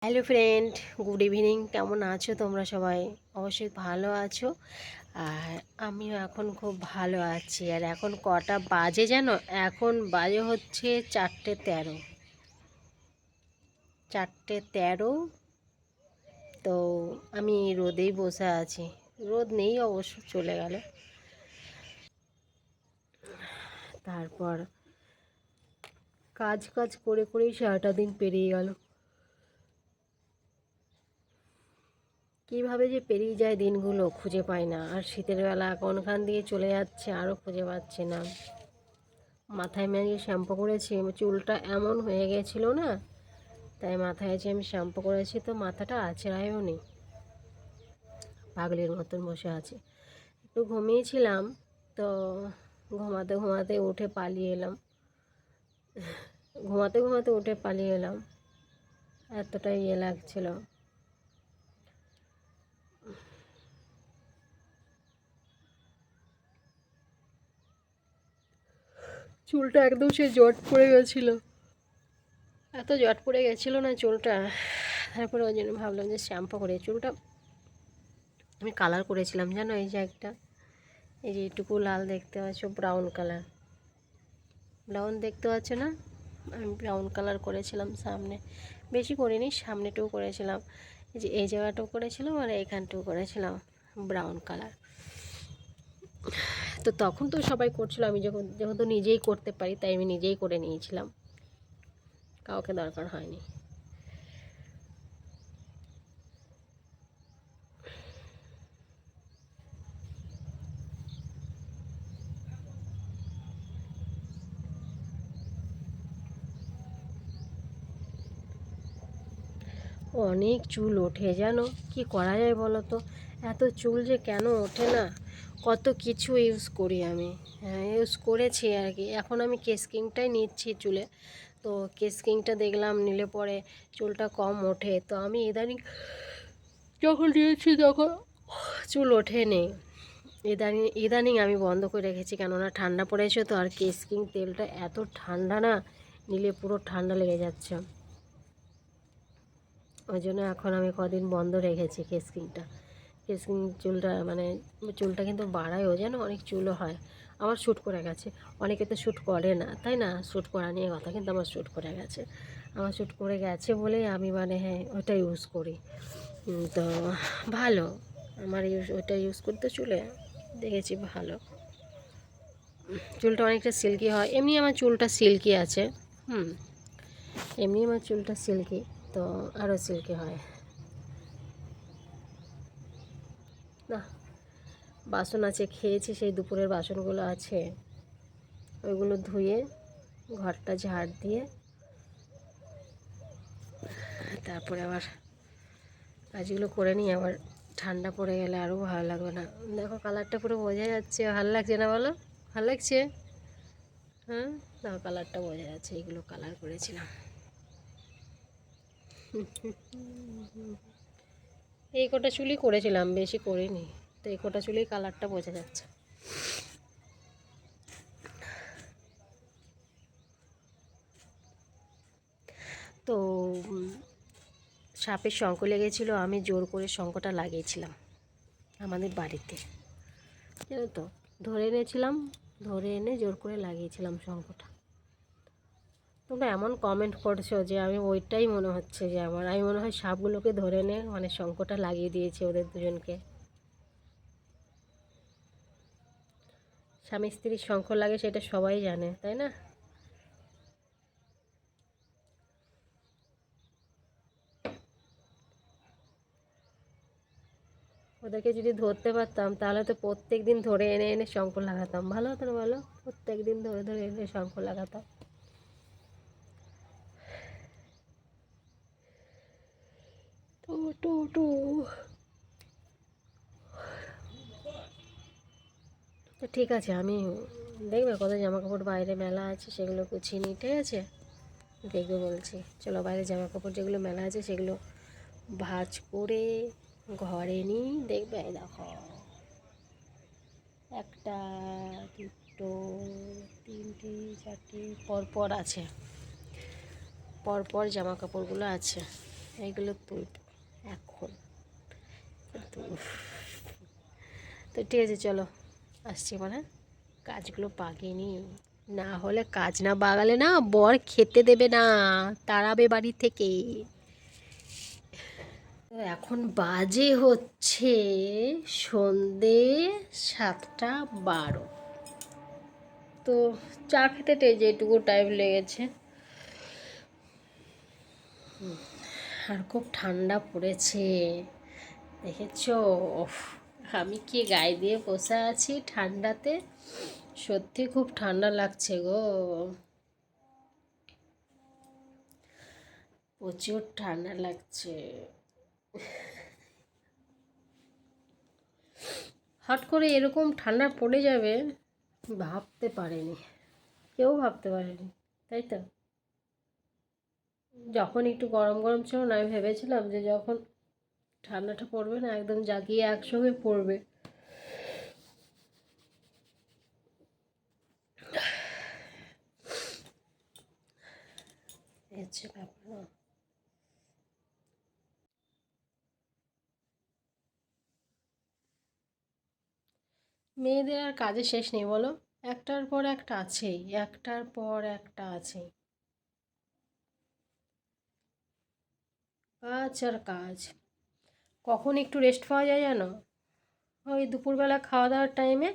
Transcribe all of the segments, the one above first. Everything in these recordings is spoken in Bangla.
Hello friend, good evening. কেমন আছো তোমরা সবাই? অবশ্যই ভালো আছো। আর আমিও এখন খুব ভালো আছি। আর এখন কটা বাজে জানো? এখন বাজে হচ্ছে 4:13। 4:13। তো আমি রোদেই বসে আছি। রোদ নেই অবশ্য, চলে গেল। তারপর কাজ করে করেই সারাটা দিন পেরিয়ে গেল। কীভাবে যে পেরিয়ে যায় দিনগুলো খুঁজে পাই না। আর শীতের বেলা কোনখান দিয়ে চলে যাচ্ছে আরও খুঁজে পাচ্ছি না। মাথায় আমি আজকে শ্যাম্পু করেছি, চুলটা এমন হয়ে গেছিলো না, তাই মাথায় যে আমি শ্যাম্পু করেছি তো মাথাটা আঁচড়ায়ও নি, পাগলের মতন বসে আছে। একটু ঘুমিয়েছিলাম, তো ঘুমাতে ঘুমাতে উঠে পালিয়ে এলাম। এতটাই লাগছিল। চুলটা একদম সে জট পড়ে গেছিলো, এত জট পড়ে গেছিলো না চুলটা। তারপরে ওই জন্য ভাবলাম যে শ্যাম্পু করে চুলটা আমি কালার করেছিলাম জানো। এই যে এই যে এটুকু লাল দেখতে পাচ্ছ, ব্রাউন দেখতে পাচ্ছ না? আমি ব্রাউন কালার করেছিলাম সামনে, বেশি করিনি, সামনেটাও করেছিলাম, এই যে এই জায়গাটাও করেছিলাম আর এইখানটাও করেছিলাম ব্রাউন কালার। তো তখন তো সবাই করছিল, আমি যেহেতু নিজেই করতে পারি তাই আমি নিজেই করে নিয়েছিলাম, কাউকে দরকার হয়নি। অনেক চুল ওঠে জানো, কি করা যায় বলো তো? এত চুল যে কেন ওঠে না? কত কিছু ইউজ করি আমি, হ্যাঁ ইউজ করেছি আর কি। এখন আমি কেস কিংটাই নিচ্ছি চুলে, তো কেস কিংটা দেখলাম নিলে পরে চুলটা কম ওঠে, তো আমি ইদানিং যখন নিয়েছি তখন চুল ওঠেনি। ইদানিং আমি বন্ধ করে রেখেছি, কেননা ঠান্ডা পড়েছে তো। আর কেস কিং তেলটা এত ঠান্ডা না, নিলে পুরো ঠান্ডা লেগে যাচ্ছে। ওই জন্য এখন আমি কদিন বন্ধ রেখেছি কেস কিং চুলটা, মানে চুলটা কিন্তু বাড়ায়ও যেন, অনেক চুলও হয়। আমার শ্যুট করে গেছে, অনেকে তো শ্যুট করে না, তাই না? শ্যুট করা নিয়ে কথা, কিন্তু আমার শ্যুট করে গেছে। আমার শ্যুট করে গেছে বলেই আমি মানে হ্যাঁ ওটা ইউজ করি। তো ভালো, আমার ওইটা ইউজ করতে চুলে দেখেছি ভালো, চুলটা অনেকটা সিল্কি হয়। এমনি আমার চুলটা সিল্কি আছে, এমনি আমার চুলটা সিল্কি, তো আরও সিল্কি হয় না। বাসন আছে, খেয়েছি, সেই দুপুরের বাসনগুলো আছে, ওইগুলো ধুয়ে ঘরটা ঝাড় দিয়ে তারপরে আবার কাজগুলো করে নিই। আবার ঠান্ডা পড়ে গেলে আরও ভালো লাগবে না। দেখো কালারটা পুরো বোঝা যাচ্ছে, ভালো লাগছে না বলো? ভালো লাগছে? হ্যাঁ, দেখো কালারটা বোঝা যাচ্ছে, এইগুলো কালার করেছিলাম। এই কটা চুলই করেছিলাম, বেশি করিনি, তো এই কটা চুলেই কালারটা বোঝা যাচ্ছে। তো সাপের শঙ্খ লেগেছিলো, আমি জোর করে শঙ্খটা লাগিয়েছিলাম আমাদের বাড়িতে, জানো তো, ধরে এনে জোর করে লাগিয়েছিলাম শঙ্খটা। তোমরা এমন কমেন্ট করছো যে আমি ওইটাই মনে হচ্ছে যে আমি মনে হয় সাপগুলোকে ধরে এনে মানে শঙ্খটা লাগিয়ে দিয়েছি ওদের দুজনকে। স্বামী স্ত্রীর শঙ্খ লাগে সেটা সবাই জানে, তাই না? ওদেরকে যদি ধরতে পারতাম তাহলে তো প্রত্যেক দিন ধরে এনে এনে শঙ্খ লাগাতাম, ভালো হতো না বলো? প্রত্যেক দিন ধরে ধরে এনে শঙ্খ লাগাতাম। তো তো তো তো ঠিক আছে, আমি দেখবে কত জামা কাপড় বাইরে মেলা আছে, সেগুলো গুছিয়ে নিই, ঠিক আছে? দেখবে বলছি, চলো বাইরে জামা কাপড় যেগুলো মেলা আছে সেগুলো ভাঁজ করে ঘরে নিই। দেখবে এই দেখো, একটা, দুটো, তিনটে, চারটে, পরপর আছে, পরপর জামা কাপড়গুলো আছে। এইগুলো তুলব এখন। তো তো ঠিক আছে, চলো আসছি মানে কাজগুলো বাগিয়ে নিই, না হলে কাজ না বাগালে না বর খেতে দেবে না, তাড়াবে বাড়ি থেকে। তো এখন বাজে হচ্ছে সন্ধে 7:12। তো চা খেতে যেটুকু টাইম লেগেছে, আর খুব ঠান্ডা পড়েছে দেখেছো। উফ, আমি কি গায়ে দিয়ে বসে আছি ঠান্ডাতে, সত্যি খুব ঠান্ডা লাগছে গো, প্রচুর ঠান্ডা লাগছে। হট করে এরকম ঠান্ডা পড়ে যাবে ভাবতে পারেনি, কেউ ভাবতে পারেনি, তাই তো। যখন একটু গরম গরম ছিল না, আমি ভেবেছিলাম যে যখন ঠান্ডাটা পড়বে না একদম জাগিয়ে একসঙ্গে পড়বে। এই হচ্ছে ব্যাপার না। মেয়েদের আর কাজের শেষ নেই বলো, একটার পর একটা আছেই, একটার পর একটা আছেই, কাজ আর কাজ। কখন একটু রেস্ট পাওয়া যায় জানো, ওই দুপুরবেলা খাওয়া দাওয়ার টাইমে,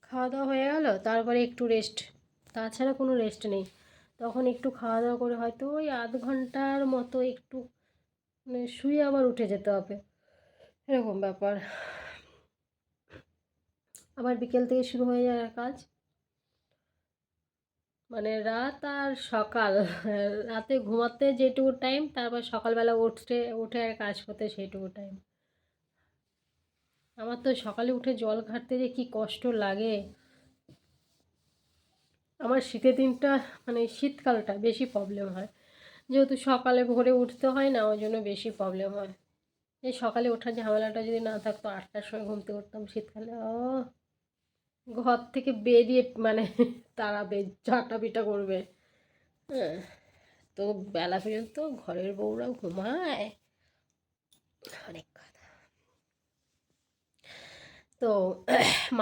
খাওয়া দাওয়া হয়ে গেল তারপরে একটু রেস্ট, তাছাড়া কোনো রেস্ট নেই। তখন একটু খাওয়া দাওয়া করে হয়তো ওই আধ ঘন্টার মতো একটু মানে শুয়ে আবার উঠে যেতে হবে, এরকম ব্যাপার। আবার বিকেল থেকে শুরু হয়ে যায় কাজ, মানে রাত আর সকাল, রাতে ঘুমাতে যেটুকু টাইম, তারপর সকালবেলা উঠতে উঠে আর কাজ করতে সেইটুকু টাইম। আমার তো সকালে উঠে জল ঘাঁটতে যে কী কষ্ট লাগে। আমার শীতের দিনটা মানে শীতকালটা বেশি প্রবলেম হয়, যেহেতু সকালে ভোরে উঠতে হয় না, ওই জন্য বেশি প্রবলেম হয়। এই সকালে ওঠার ঝামেলাটা যদি না থাকতো, 8টার সময় ঘুম থেকে উঠতাম শীতকালে, ও ঘর থেকে বেরিয়ে মানে তাড়াবে, ঝাঁটা পিটা করবে। হ্যাঁ, তো বেলা পর্যন্ত ঘরের বউরাও ঘুমায়, অনেক কথা। তো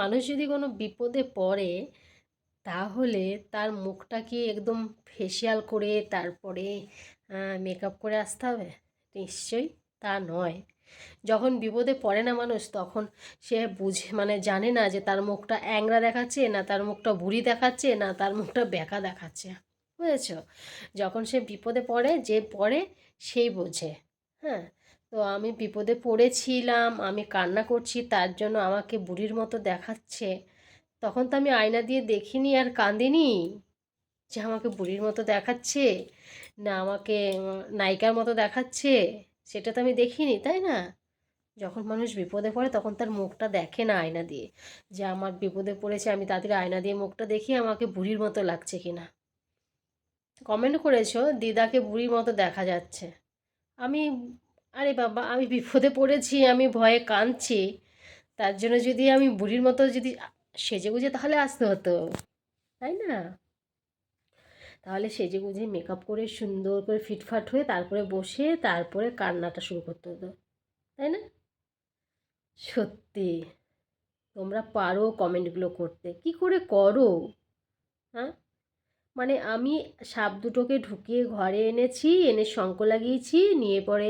মানুষ যদি কোনো বিপদে পড়ে, তাহলে তার মুখটা কি একদম ফেসিয়াল করে তারপরে মেকআপ করে আসতে হবে? নিশ্চয়ই তা নয়। যখন বিপদে পড়ে না মানুষ, তখন সে বুঝে মানে জানে না যে তার মুখটা অ্যাংরা দেখাচ্ছে, না তার মুখটা বুড়ি দেখাচ্ছে, না তার মুখটা বেঁকা দেখাচ্ছে, বুঝেছ। যখন সে বিপদে পড়ে, যে পড়ে সেই বোঝে। হ্যাঁ, তো আমি বিপদে পড়েছিলাম, আমি কান্না করছি, তার জন্য আমাকে বুড়ির মতো দেখাচ্ছে, তখন তো আমি আয়না দিয়ে দেখিনি আর কাঁদিনি যে আমাকে বুড়ির মতো দেখাচ্ছে, না আমাকে নায়িকার মতো দেখাচ্ছে, সেটা তো আমি দেখিনি, তাই না। যখন মানুষ বিপদে পড়ে তখন তার মুখটা দেখে না আয়না দিয়ে, যে আমার বিপদে পড়েছে, আমি তাদের আয়না দিয়ে মুখটা দেখি আমাকে বুড়ির মতো লাগছে কিনা। কমেন্ট করেছো দিদাকে বুড়ির মতো দেখা যাচ্ছে। আমি, আরে বাবা, আমি বিপদে পড়েছি, আমি ভয়ে কাঁদছি, তার জন্য যদি আমি বুড়ির মতো যদি সেজেগুজে তাহলে আসতে হতো, তাই না। তাহলে সেজেগুজে মেকআপ করে সুন্দর করে ফিটফাট হয়ে তারপরে বসে তারপরে কান্নাটা শুরু করতে হতো, তাই না। সত্যি, তোমরা পারো কমেন্টগুলো করতে, কি করে করো, হ্যাঁ। মানে আমি সাপ দুটোকে ঢুকিয়ে ঘরে এনেছি, এনে শঙ্খ লাগিয়েছি, নিয়ে পরে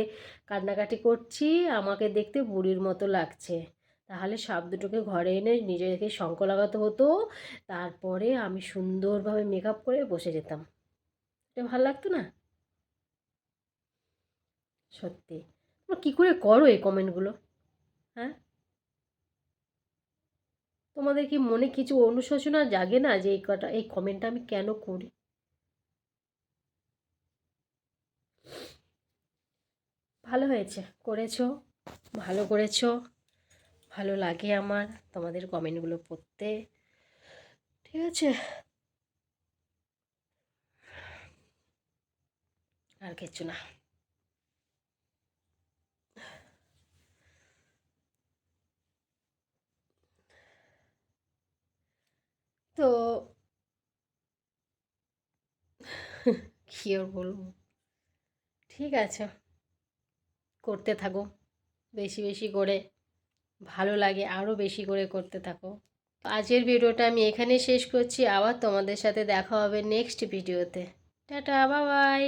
কান্নাকাটি করছি, আমাকে দেখতে বুড়ির মতো লাগছে। তাহলে সাপ দুটোকে ঘরে এনে নিজেকে শঙ্খ লাগাতে হতো, তারপরে আমি সুন্দরভাবে মেকআপ করে বসে যেতাম, এটা ভালো লাগতো না। সত্যি, তোমরা কী করে করো এই কমেন্টগুলো, হ্যাঁ। তোমাদের কি মনে কিছু অনুশোচনা জাগে না যে এই কমেন্টটা আমি কেন করি? ভালো হয়েছে করেছো, ভালো করেছো, ভালো লাগে আমার তোমাদের কমেন্টগুলো পড়তে, ঠিক আছে। আর কিচ্ছু না। তো কী আর বলবো, ঠিক আছে। করতে থাকো বেশি বেশি করে, ভালো লাগে আরও বেশি করে করতে থাকো। আজকের ভিডিওটা আমি এখানেই শেষ করছি, আবার তোমাদের সাথে দেখা হবে নেক্সট ভিডিওতে। Tata, bye bye.